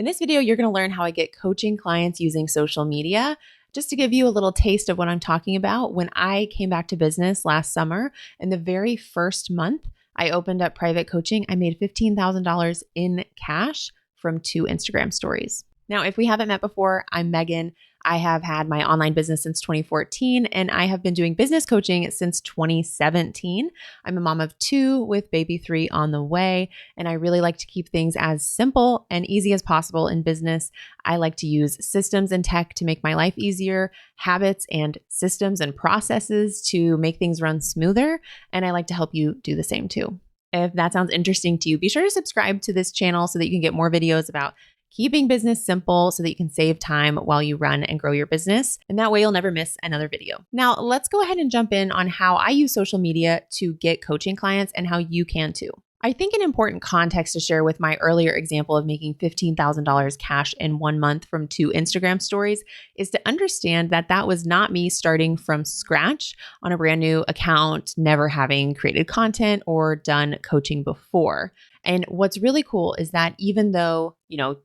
In this video, you're going to learn how I get coaching clients using social media. Just to give you a little taste of what I'm talking about, when I came back to business last summer, in the very first month, I opened up private coaching. I made $15,000 in cash from 2 Instagram stories. Now, if we haven't met before, I'm Megan. I have had my online business since 2014, and I have been doing business coaching since 2017. I'm a mom of 2 with baby 3 on the way, and I really like to keep things as simple and easy as possible in business. I like to use systems and tech to make my life easier, habits and systems and processes to make things run smoother, and I like to help you do the same too. If that sounds interesting to you, be sure to subscribe to this channel so that you can get more videos about keeping business simple so that you can save time while you run and grow your business. And that way you'll never miss another video. Now, let's go ahead and jump in on how I use social media to get coaching clients and how you can too. I think an important context to share with my earlier example of making $15,000 cash in 1 month from 2 Instagram stories is to understand that that was not me starting from scratch on a brand new account, never having created content or done coaching before. And what's really cool is that even though,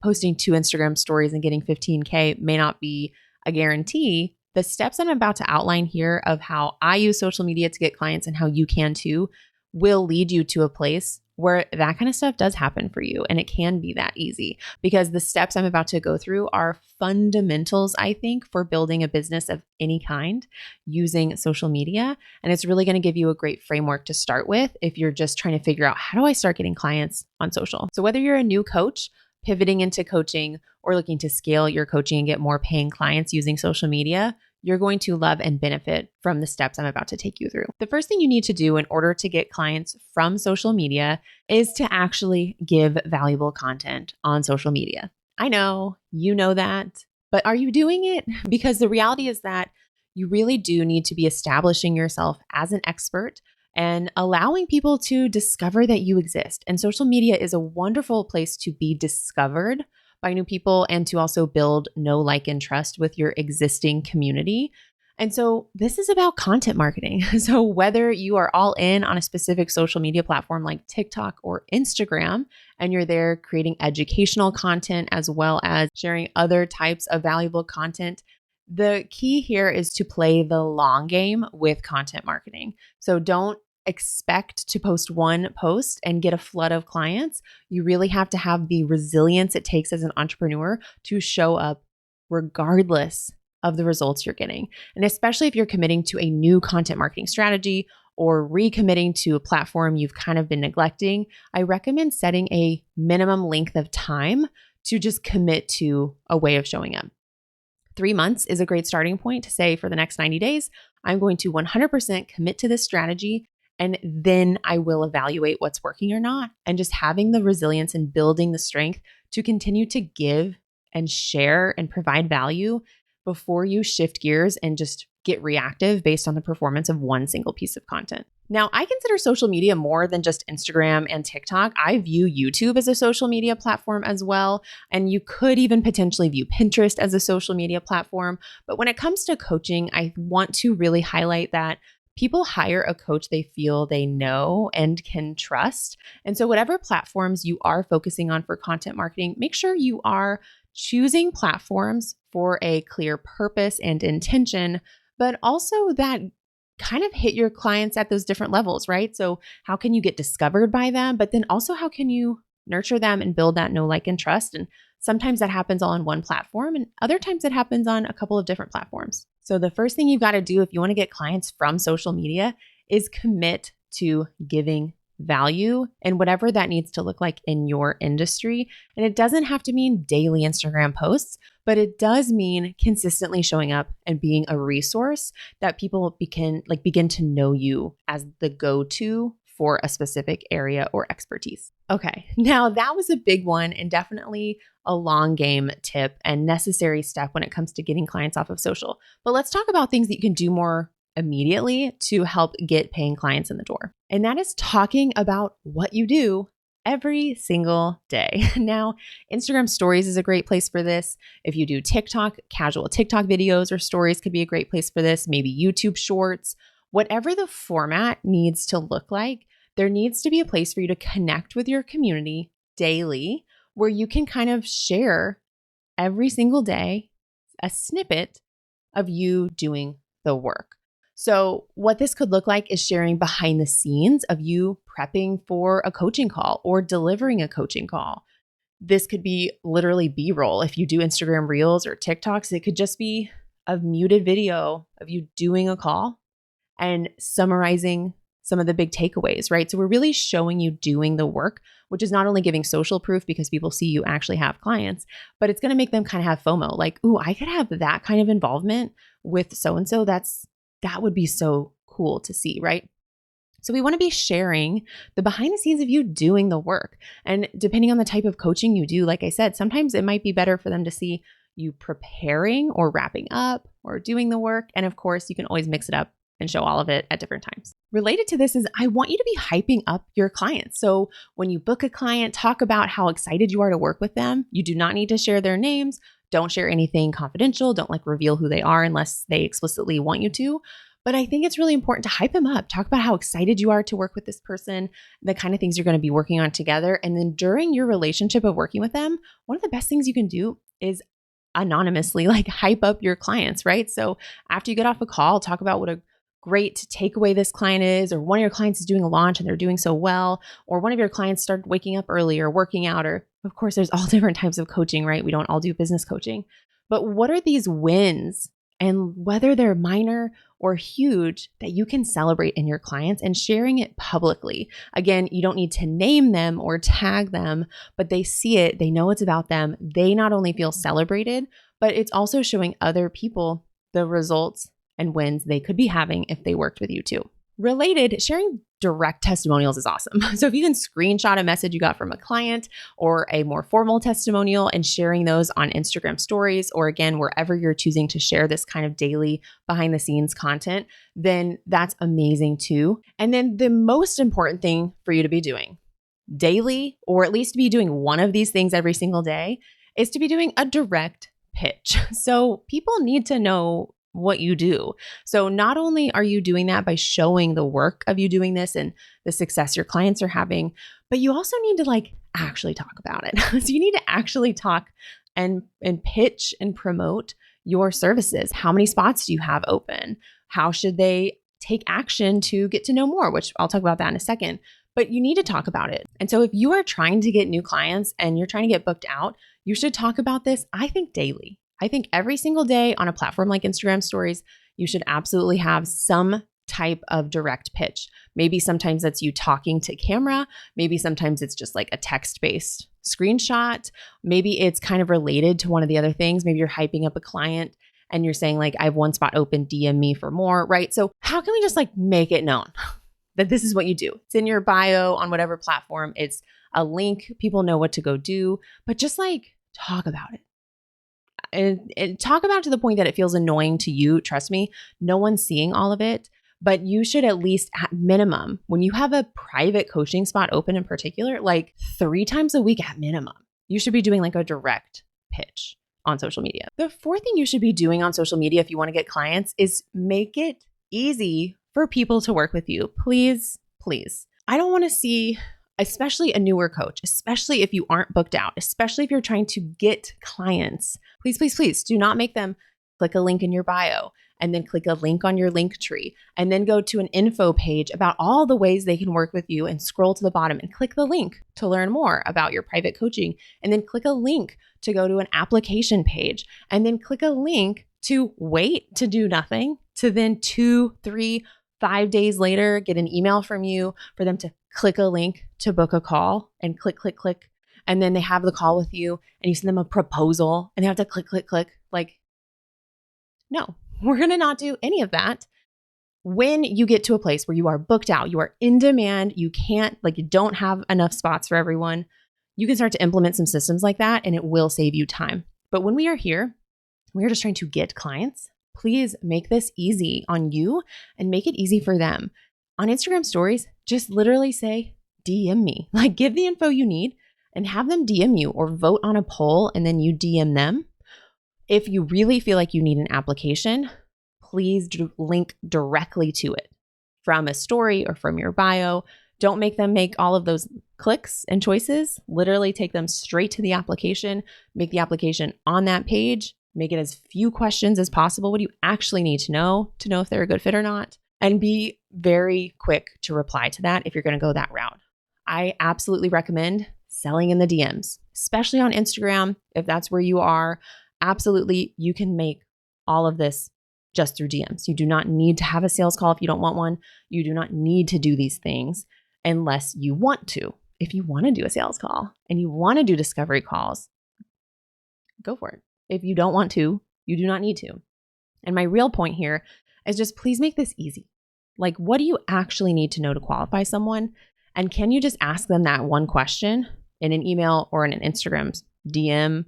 posting 2 Instagram stories and getting 15K may not be a guarantee, the steps I'm about to outline here of how I use social media to get clients and how you can too will lead you to a place where that kind of stuff does happen for you. And it can be that easy because the steps I'm about to go through are fundamentals, I think, for building a business of any kind using social media. And it's really going to give you a great framework to start with if you're just trying to figure out, how do I start getting clients on social? So whether you're a new coach pivoting into coaching or looking to scale your coaching and get more paying clients using social media, you're going to love and benefit from the steps I'm about to take you through. The first thing you need to do in order to get clients from social media is to actually give valuable content on social media. I know, you know that, but are you doing it? Because the reality is that you really do need to be establishing yourself as an expert and allowing people to discover that you exist. And social media is a wonderful place to be discovered by new people and to also build know, like, and trust with your existing community. And so this is about content marketing. So whether you are all in on a specific social media platform like TikTok or Instagram, and you're there creating educational content as well as sharing other types of valuable content, the key here is to play the long game with content marketing. So don't expect to post one post and get a flood of clients. You really have to have the resilience it takes as an entrepreneur to show up regardless of the results you're getting. And especially if you're committing to a new content marketing strategy or recommitting to a platform you've kind of been neglecting, I recommend setting a minimum length of time to just commit to a way of showing up. 3 months is a great starting point to say, for the next 90 days, I'm going to 100% commit to this strategy. And then I will evaluate what's working or not. And just having the resilience and building the strength to continue to give and share and provide value before you shift gears and just get reactive based on the performance of one single piece of content. Now, I consider social media more than just Instagram and TikTok. I view YouTube as a social media platform as well. And you could even potentially view Pinterest as a social media platform. But when it comes to coaching, I want to really highlight that people hire a coach they feel they know and can trust. And so whatever platforms you are focusing on for content marketing, make sure you are choosing platforms for a clear purpose and intention, but also that kind of hit your clients at those different levels, right? So how can you get discovered by them? But then also, how can you nurture them and build that know, like, and trust? And sometimes that happens all on one platform, and other times it happens on a couple of different platforms. So the first thing you've got to do if you want to get clients from social media is commit to giving value and whatever that needs to look like in your industry. And it doesn't have to mean daily Instagram posts, but it does mean consistently showing up and being a resource that people begin to know you as the go-to for a specific area or expertise. Okay, now that was a big one and definitely a long game tip and necessary step when it comes to getting clients off of social. But let's talk about things that you can do more immediately to help get paying clients in the door. And that is talking about what you do every single day. Now, Instagram stories is a great place for this. If you do TikTok, casual TikTok videos or stories could be a great place for this. Maybe YouTube shorts. Whatever the format needs to look like, there needs to be a place for you to connect with your community daily where you can kind of share every single day a snippet of you doing the work. So, what this could look like is sharing behind the scenes of you prepping for a coaching call or delivering a coaching call. This could be literally B-roll. If you do Instagram Reels or TikToks, it could just be a muted video of you doing a call and summarizing some of the big takeaways, right? So we're really showing you doing the work, which is not only giving social proof because people see you actually have clients, but it's going to make them kind of have FOMO. Like, ooh, I could have that kind of involvement with so-and-so. That would be so cool to see, right? So we want to be sharing the behind the scenes of you doing the work. And depending on the type of coaching you do, like I said, sometimes it might be better for them to see you preparing or wrapping up or doing the work. And of course, you can always mix it up and show all of it at different times. Related to this is I want you to be hyping up your clients. So when you book a client, talk about how excited you are to work with them. You do not need to share their names. Don't share anything confidential. Don't reveal who they are unless they explicitly want you to. But I think it's really important to hype them up. Talk about how excited you are to work with this person, the kind of things you're going to be working on together. And then during your relationship of working with them, one of the best things you can do is anonymously hype up your clients, right? So after you get off a call, talk about what a great takeaway this client is, or one of your clients is doing a launch and they're doing so well, or one of your clients started waking up early or working out, or of course, there's all different types of coaching, right? We don't all do business coaching. But what are these wins, and whether they're minor or huge, that you can celebrate in your clients and sharing it publicly? Again, you don't need to name them or tag them, but they see it, they know it's about them. They not only feel celebrated, but it's also showing other people the results and wins they could be having if they worked with you too. Related, sharing direct testimonials is awesome. So if you can screenshot a message you got from a client or a more formal testimonial and sharing those on Instagram stories, or again, wherever you're choosing to share this kind of daily behind the scenes content, then that's amazing too. And then the most important thing for you to be doing daily, or at least to be doing one of these things every single day, is to be doing a direct pitch. So people need to know what you do. So not only are you doing that by showing the work of you doing this and the success your clients are having, but you also need to actually talk about it. So you need to actually talk and pitch and promote your services. How many spots do you have open? How should they take action to get to know more, which I'll talk about that in a second. But you need to talk about it. And so if you are trying to get new clients and you're trying to get booked out, you should talk about this, I think, daily. I think every single day on a platform like Instagram Stories, you should absolutely have some type of direct pitch. Maybe sometimes that's you talking to camera. Maybe sometimes it's just a text-based screenshot. Maybe it's kind of related to one of the other things. Maybe you're hyping up a client and you're saying I have one spot open, DM me for more, right? So how can we just make it known that this is what you do? It's in your bio on whatever platform. It's a link. People know what to go do, but just talk about it. And talk about it to the point that it feels annoying to you. Trust me, no one's seeing all of it, but you should at least, at minimum, when you have a private coaching spot open in particular, 3 times a week at minimum, you should be doing a direct pitch on social media. The fourth thing you should be doing on social media if you want to get clients is make it easy for people to work with you. Please, please. I don't want to see, especially a newer coach, especially if you aren't booked out, especially if you're trying to get clients, please, please, please do not make them click a link in your bio and then click a link on your link tree and then go to an info page about all the ways they can work with you and scroll to the bottom and click the link to learn more about your private coaching, and then click a link to go to an application page, and then click a link to wait to do nothing, to then 2, 3, 5 days later get an email from you for them to click a link to book a call and click, click, click. And then they have the call with you and you send them a proposal and they have to click, click, click. No, we're going to not do any of that. When you get to a place where you are booked out, you are in demand, you can't, you don't have enough spots for everyone, you can start to implement some systems like that and it will save you time. But when we are here, we are just trying to get clients. Please make this easy on you and make it easy for them. On Instagram Stories, just literally say, DM me. Give the info you need and have them DM you, or vote on a poll and then you DM them. If you really feel like you need an application, please link directly to it from a story or from your bio. Don't make them make all of those clicks and choices, literally take them straight to the application, make the application on that page, make it as few questions as possible. What do you actually need to know if they're a good fit or not? And be very quick to reply to that if you're going to go that route. I absolutely recommend selling in the DMs, especially on Instagram. If that's where you are, absolutely, you can make all of this just through DMs. You do not need to have a sales call if you don't want one. You do not need to do these things unless you want to. If you want to do a sales call and you want to do discovery calls, go for it. If you don't want to, you do not need to. And my real point here is just please make this easy. Like, what do you actually need to know to qualify someone? And can you just ask them that one question in an email or in an Instagram DM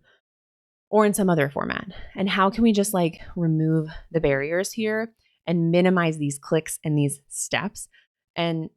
or in some other format? And how can we just like remove the barriers here and minimize these clicks and these steps and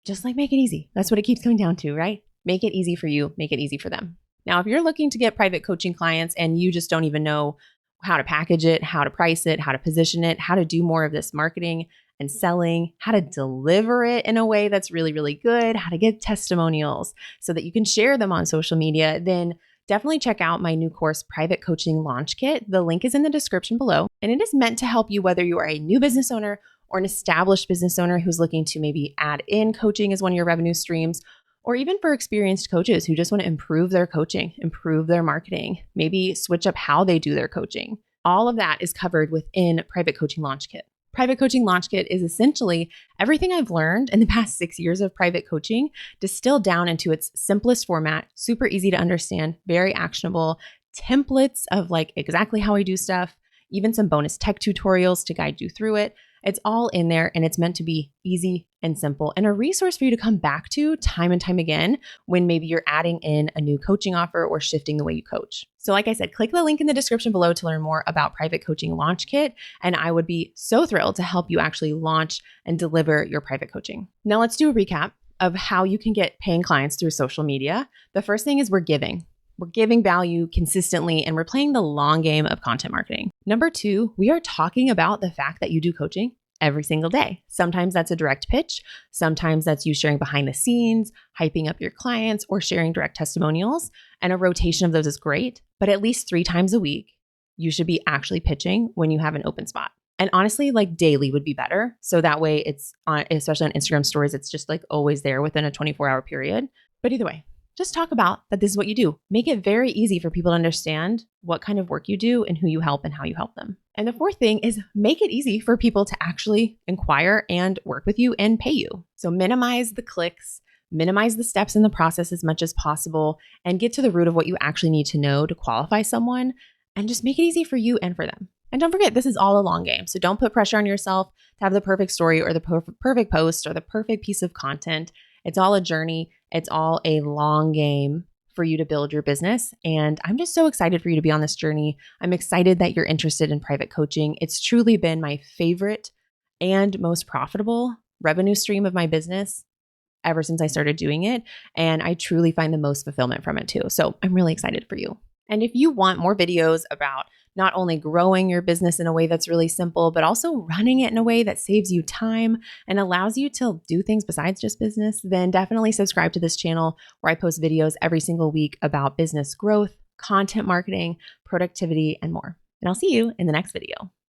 just like make it easy? That's what it keeps coming down to, right? Make it easy for you, make it easy for them. Now, if you're looking to get private coaching clients and you just don't even know how to package it, how to price it, how to position it, how to do more of this marketing and selling, how to deliver it in a way that's really, really good, how to get testimonials so that you can share them on social media, then definitely check out my new course, Private Coaching Launch Kit. The link is in the description below, and it is meant to help you whether you are a new business owner or an established business owner who's looking to maybe add in coaching as one of your revenue streams, or even for experienced coaches who just want to improve their coaching, improve their marketing, maybe switch up how they do their coaching. All of that is covered within Private Coaching Launch Kit. Private Coaching Launch Kit is essentially everything I've learned in the past 6 years of private coaching distilled down into its simplest format, super easy to understand, very actionable, templates of like exactly how I do stuff, even some bonus tech tutorials to guide you through it. It's all in there, and it's meant to be easy and simple and a resource for you to come back to time and time again when maybe you're adding in a new coaching offer or shifting the way you coach. So like I said, click the link in the description below to learn more about Private Coaching Launch Kit, and I would be so thrilled to help you actually launch and deliver your private coaching. Now let's do a recap of how you can get paying clients through social media. The first thing is we're giving. We're giving value consistently, and we're playing the long game of content marketing. Number 2, we are talking about the fact that you do coaching every single day. Sometimes that's a direct pitch. Sometimes that's you sharing behind the scenes, hyping up your clients, or sharing direct testimonials. And a rotation of those is great, but at least 3 times a week, you should be actually pitching when you have an open spot. And honestly, like daily would be better. So that way it's on, especially on Instagram stories, it's just like always there within a 24-hour period. But either way, just talk about that this is what you do. Make it very easy for people to understand what kind of work you do and who you help and how you help them. And the 4th thing is make it easy for people to actually inquire and work with you and pay you. So minimize the clicks, minimize the steps in the process as much as possible, and get to the root of what you actually need to know to qualify someone, and just make it easy for you and for them. And don't forget, this is all a long game. So don't put pressure on yourself to have the perfect story or the perfect post or the perfect piece of content. It's all a journey. It's all a long game for you to build your business. And I'm just so excited for you to be on this journey. I'm excited that you're interested in private coaching. It's truly been my favorite and most profitable revenue stream of my business ever since I started doing it. And I truly find the most fulfillment from it too. So I'm really excited for you. And if you want more videos about not only growing your business in a way that's really simple, but also running it in a way that saves you time and allows you to do things besides just business, then definitely subscribe to this channel where I post videos every single week about business growth, content marketing, productivity, and more. And I'll see you in the next video.